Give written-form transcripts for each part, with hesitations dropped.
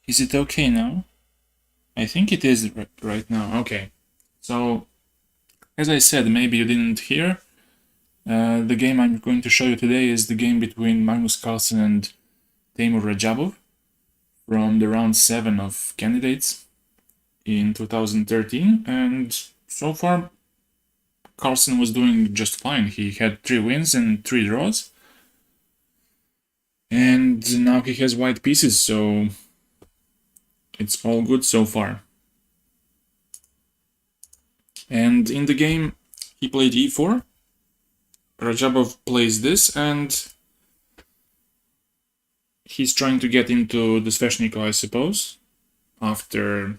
Is it okay now? I think it is right now. Okay. So, as I said, maybe you didn't hear, the game I'm going to show you today is the game between Magnus Carlsen and Teimour Radjabov from the round 7 of candidates in 2013. And so far, Carlsen was doing just fine. He had 3 wins and 3 draws. And now he has white pieces, so it's all good so far. And in the game, he played e4. Radjabov plays this, and he's trying to get into the Sveshnikov, I suppose. After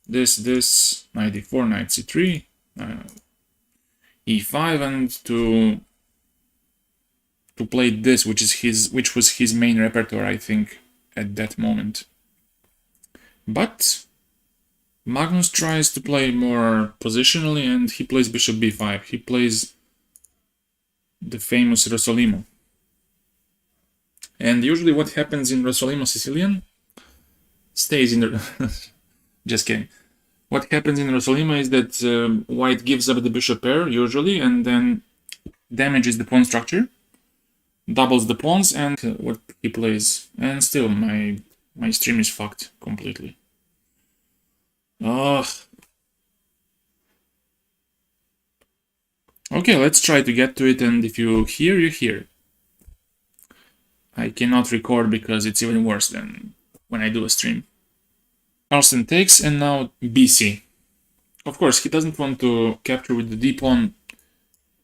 this, knight e4, knight c3, e5, and to play this, which was his main repertoire, I think, at that moment. But Magnus tries to play more positionally, and he plays bishop b5. He plays the famous Rossolimo. And usually what happens in Rossolimo Sicilian stays in the... Just kidding. What happens in Rossolimo is that white gives up the bishop pair, usually, and then damages the pawn structure, doubles the pawns, and what he plays. And still, my stream is fucked completely. Ugh. Okay, let's try to get to it, and if you hear, you hear. I cannot record because it's even worse than when I do a stream. Carlsen takes, and now bc. Of course, he doesn't want to capture with the d-pawn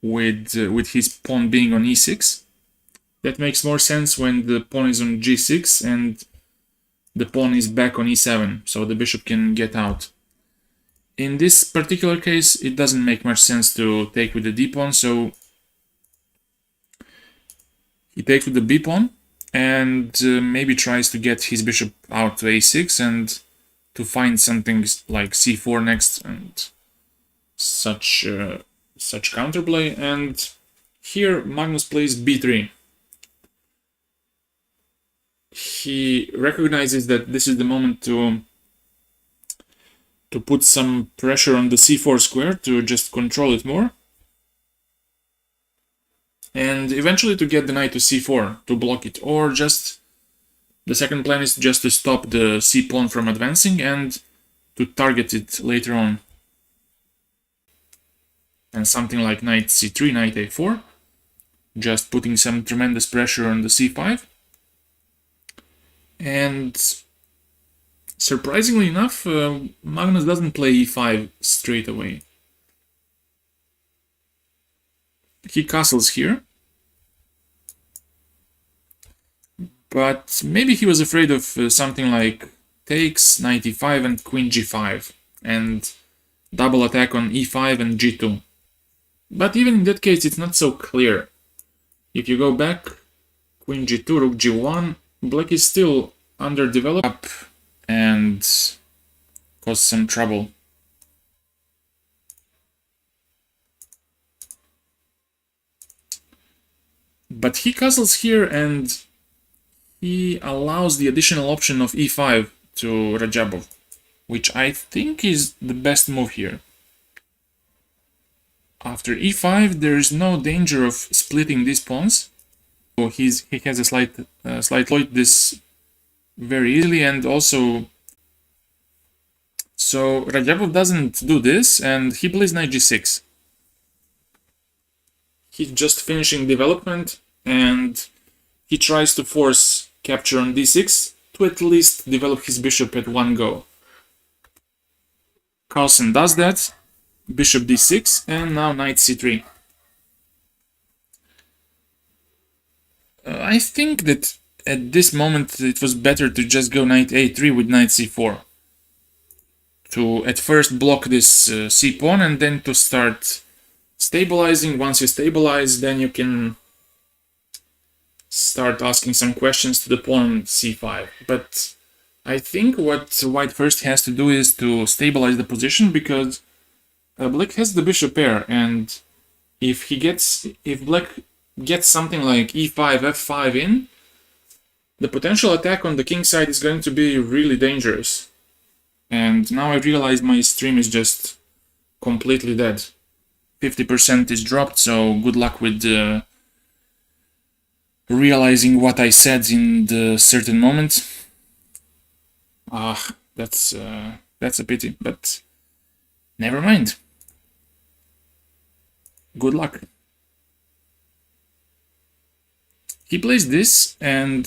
with his pawn being on e6. That makes more sense when the pawn is on g6 and the pawn is back on e7, so the bishop can get out. In this particular case, it doesn't make much sense to take with the d-pawn, so he takes with the b-pawn and maybe tries to get his bishop out to a6 and to find something like c4 next and such counterplay. And here Magnus plays b3. He recognizes that this is the moment to put some pressure on the c4 square to just control it more. And eventually to get the knight to c4 to block it, or just the second plan is just to stop the c-pawn from advancing and to target it later on. And something like knight c3, knight a4, just putting some tremendous pressure on the c5. And surprisingly enough, Magnus doesn't play e5 straight away. He castles here. But maybe he was afraid of something like takes, knight e5 and queen g5, and double attack on e5 and g2. But even in that case, it's not so clear. If you go back, queen g2, rook g1, black is still underdeveloped and cause some trouble. But he castles here, and he allows the additional option of e5 to Radjabov, which I think is the best move here. After e5, there is no danger of splitting these pawns. So he has a slight exploit this very easily, and also so Radjabov doesn't do this, and he plays knight g6. He's just finishing development, and he tries to force capture on d6 to at least develop his bishop at one go. Carlsen does that, bishop d6, and now knight c3. I think that at this moment it was better to just go knight a3 with knight c4. To at first block this c-pawn, and then to start stabilizing. Once you stabilize, then you can start asking some questions to the pawn on c5. But I think what white first has to do is to stabilize the position, because black has the bishop pair, and if black gets something like e5, f5 in, the potential attack on the king side is going to be really dangerous. And now I realize my stream is just completely dead. 50% is dropped, so good luck with realizing what I said in the certain moment. That's a pity, but never mind. Good luck. He plays this, and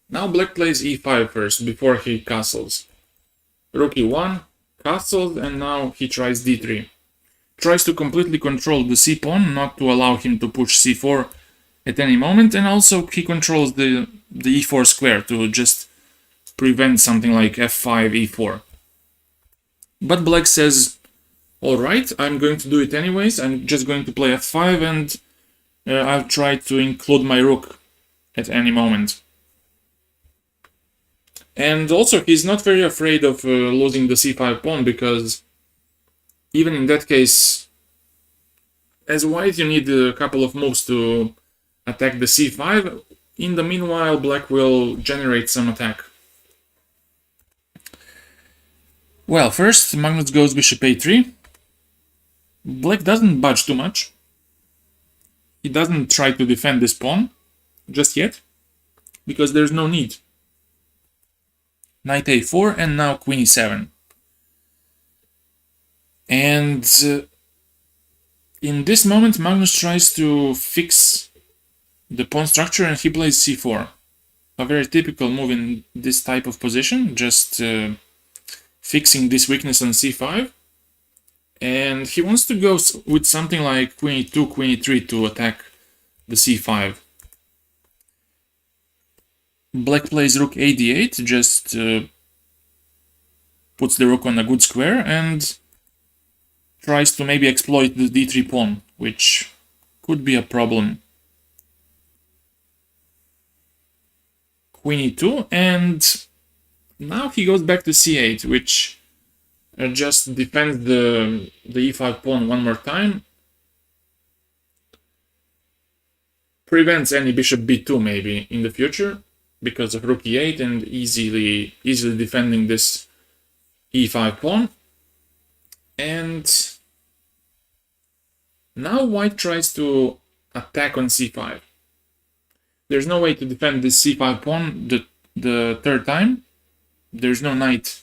now black plays e5 first, before he castles. Rook e1, castles, and now he tries d3. Tries to completely control the c-pawn, not to allow him to push c4 at any moment, and also he controls the e4 square to just prevent something like f5, e4. But black says, alright, I'm going to do it anyways, I'm just going to play f5 and I'll try to include my rook at any moment. And also he's not very afraid of losing the c5 pawn, because even in that case, as white you need a couple of moves to attack the c5. In the meanwhile, black will generate some attack. Well, first Magnus goes bishop a3. Black doesn't budge too much. He doesn't try to defend this pawn just yet, because there's no need. Knight a4 and now queen e7. And in this moment Magnus tries to fix the pawn structure and he plays c4. A very typical move in this type of position, just fixing this weakness on c5. And he wants to go with something like queen e2, queen e3 to attack the c5. Black plays rook a d8, just puts the rook on a good square and tries to maybe exploit the d3 pawn, which could be a problem. Queen e2, and now he goes back to c8, which just defends the e5 pawn one more time. Prevents any bishop b2 maybe in the future, because of rook e8 and easily defending this e5 pawn. And now white tries to attack on c5. There's no way to defend this c5 pawn the third time. There's no knight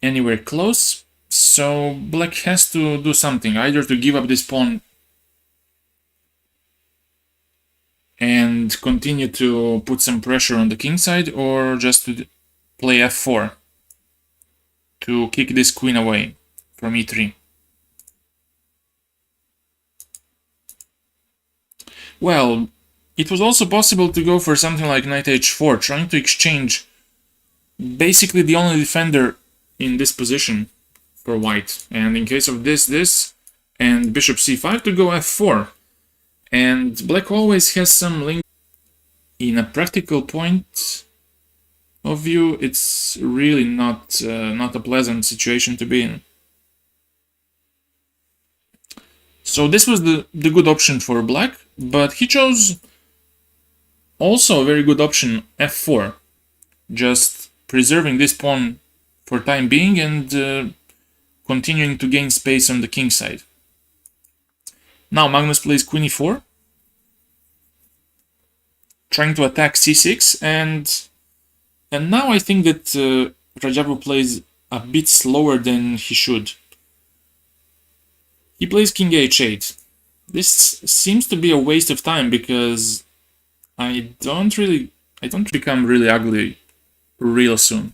anywhere close, so black has to do something, either to give up this pawn and continue to put some pressure on the king side, or just to play f4 to kick this queen away from e3. Well, it was also possible to go for something like knight h4, trying to exchange basically the only defender in this position for white, and in case of this, and bishop c5 to go f4. And black always has some link. In a practical point of view, it's really not a pleasant situation to be in. So this was the good option for black, but he chose also a very good option, f4, just preserving this pawn for time being and continuing to gain space on the king side. Now Magnus plays queen e4, trying to attack c6, and now I think that Radjabov plays a bit slower than he should. He plays king h8. This seems to be a waste of time, because I don't become really ugly real soon.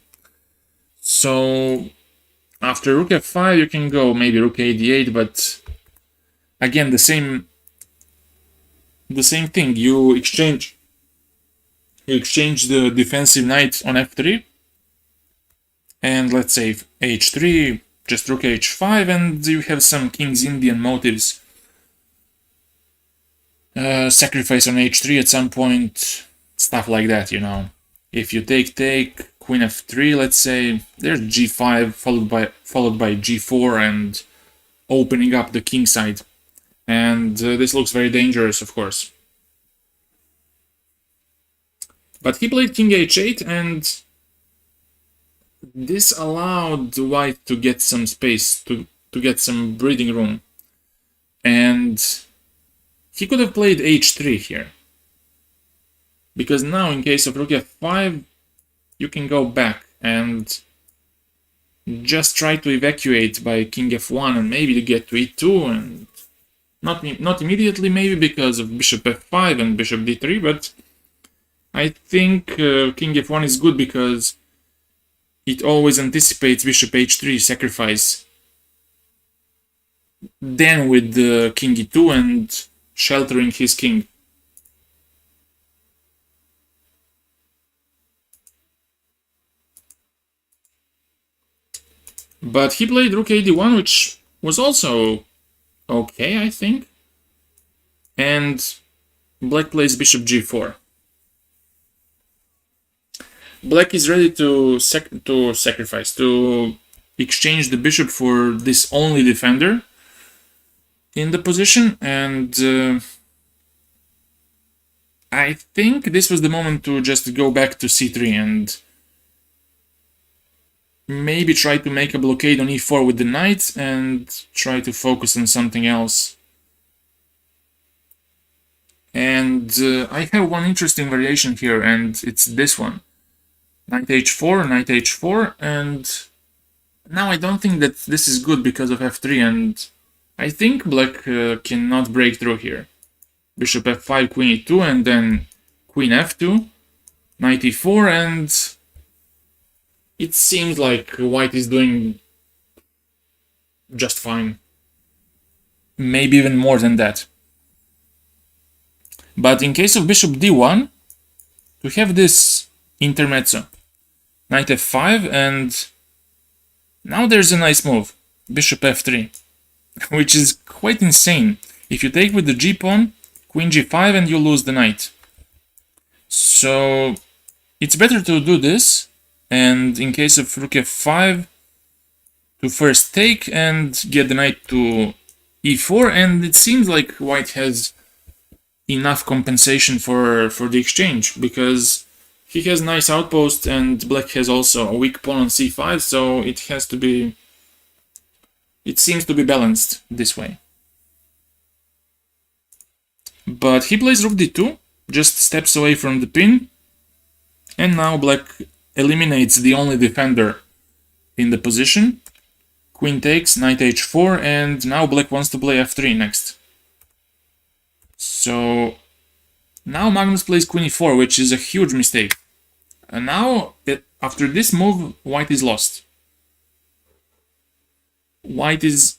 So after rook f5 you can go maybe rook a d8, but again the same thing. You exchange the defensive knight on f3, and let's say h3, just rook h5, and you have some King's Indian motives. Sacrifice on h3 at some point, stuff like that, you know. If you take, queen f3, let's say, there's g5 followed by g4 and opening up the king side. And this looks very dangerous, of course. But he played king h8, and this allowed white to get some space, to get some breathing room. And he could have played h3 here. Because now, in case of rook f5, you can go back and just try to evacuate by king f1 and maybe to get to e2, and not immediately maybe because of bishop f5 and bishop d3, but I think king f1 is good because it always anticipates bishop h3 sacrifice. Then with king e2 and sheltering his king. But he played rook ad1, which was also okay, I think. And black plays bishop g4. Black is ready to sacrifice, to exchange the bishop for this only defender in the position, and I think this was the moment to just go back to c3 and maybe try to make a blockade on e4 with the knight and try to focus on something else. And I have one interesting variation here, and it's this one. Knight h4, and now I don't think that this is good because of f3, and I think black cannot break through here. Bishop f5, queen e2, and then queen f2, knight e4, and it seems like white is doing just fine. Maybe even more than that. But in case of bishop d1, to have this intermezzo, knight f5, and now there's a nice move, bishop f3, which is quite insane. If you take with the g-pawn, queen g5, and you lose the knight. So it's better to do this, and in case of rook f5, to first take and get the knight to e4, and it seems like white has enough compensation for the exchange, because he has nice outpost and black has also a weak pawn on c5, so it seems to be balanced this way. But he plays rook d2, just steps away from the pin, and now black eliminates the only defender in the position. Queen takes, knight h4, and now black wants to play f3 next. So now Magnus plays queen e4, which is a huge mistake. And now, after this move, white is lost. White is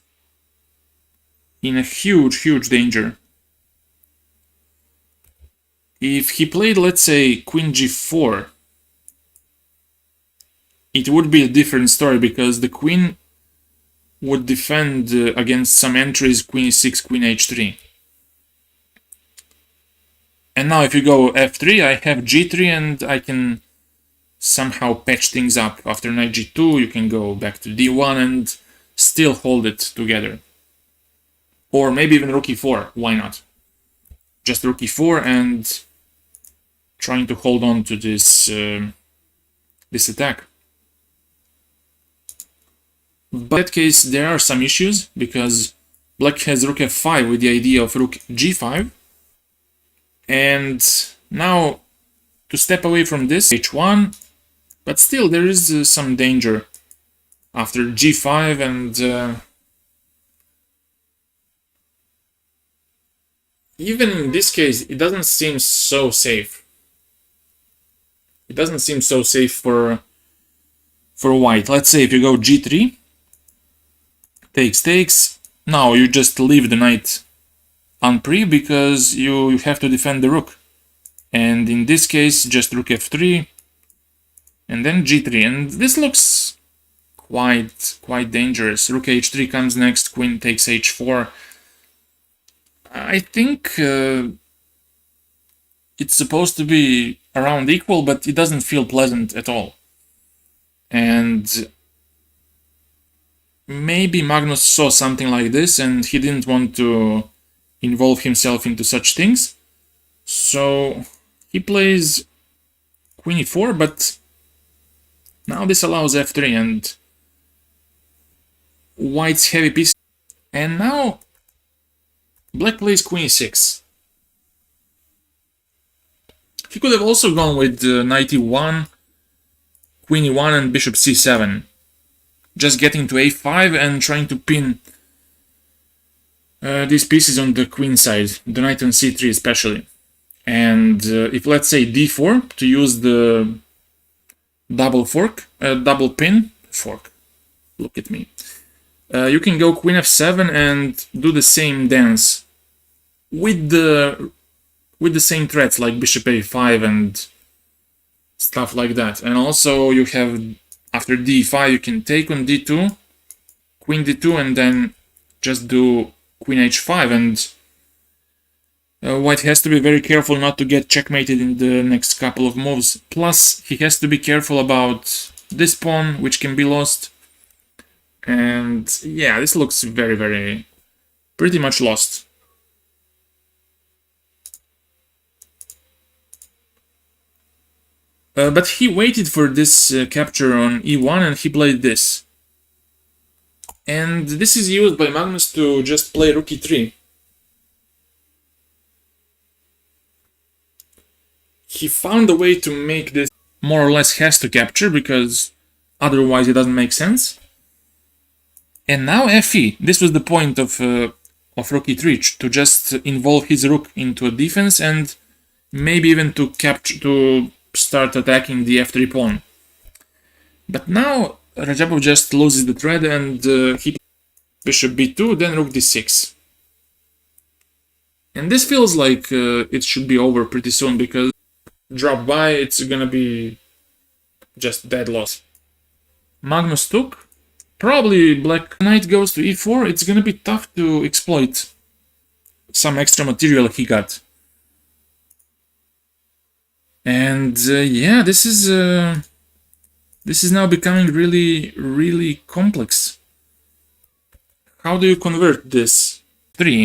in a huge danger. If he played, let's say, queen g4, it would be a different story, because the queen would defend against some entries, queen e6, queen h3. And now if you go f3, I have g3, and I can somehow patch things up. After knight g2, you can go back to d1 and still hold it together. Or maybe even rook e4, why not? Just rook e4 and trying to hold on to this, this attack. But in that case, there are some issues, because black has rook f5 with the idea of rook g5. And now, to step away from this, h1, but still there is some danger after g5, and even in this case, it doesn't seem so safe. It doesn't seem so safe for white. Let's say if you go g3, takes, now you just leave the knight unpre, because you have to defend the rook. And in this case, just rook f3, and then g3, and this looks quite dangerous. Rook h3 comes next, queen takes h4. I think it's supposed to be around equal, but it doesn't feel pleasant at all. And maybe Magnus saw something like this, and he didn't want to involve himself into such things. So he plays queen e4, but now this allows f3 and white's heavy piece. And now black plays queen e6. He could have also gone with knight e1, queen e1 and bishop c7. Just getting to a5 and trying to pin these pieces on the queen side, the knight on c3 especially. And if let's say d4 to use the double pin fork, look at me. You can go queen f7 and do the same dance with the same threats like bishop a5 and stuff like that. And also you have, after d5, you can take on d2, queen d2, and then just do queen h5. And white has to be very careful not to get checkmated in the next couple of moves. Plus, he has to be careful about this pawn, which can be lost. And yeah, this looks very, pretty much lost. But he waited for this capture on e1 and he played this. And this is used by Magnus to just play rook e3. He found a way to make this more or less has to capture, because otherwise it doesn't make sense. And now fe. This was the point of rook e3, to just involve his rook into a defense and maybe even to start attacking the f3 pawn. But now Radjabov just loses the thread and he bishop b2, then rook d6. And this feels like it should be over pretty soon, because drop by, it's gonna be just dead loss. Magnus took. Probably black knight goes to e4. It's gonna be tough to exploit some extra material he got. And yeah, this is now becoming really complex. How do you convert this 3